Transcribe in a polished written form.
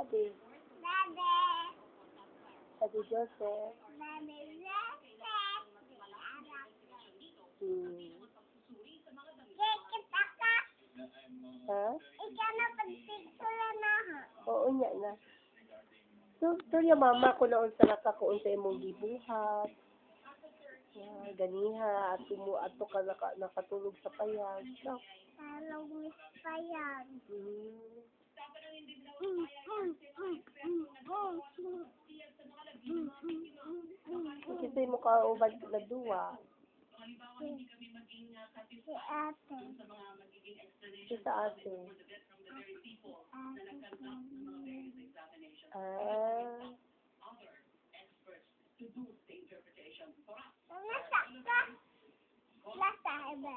Daddy. Daddy. Daddy Joseph. Daddy Joseph. Kikita ka. Ha? Ikaw na pagpicture na ha. Oo niya na. So ya mama ko na unsa nakakuon sa imong gibuhat. Ganiha at ato ka nakatulog sa payag. So, Talong Miss Payag. Kasi mo ka ubad na duwa. Si ate. Si sa ate. Nasa ka? Nasa iba.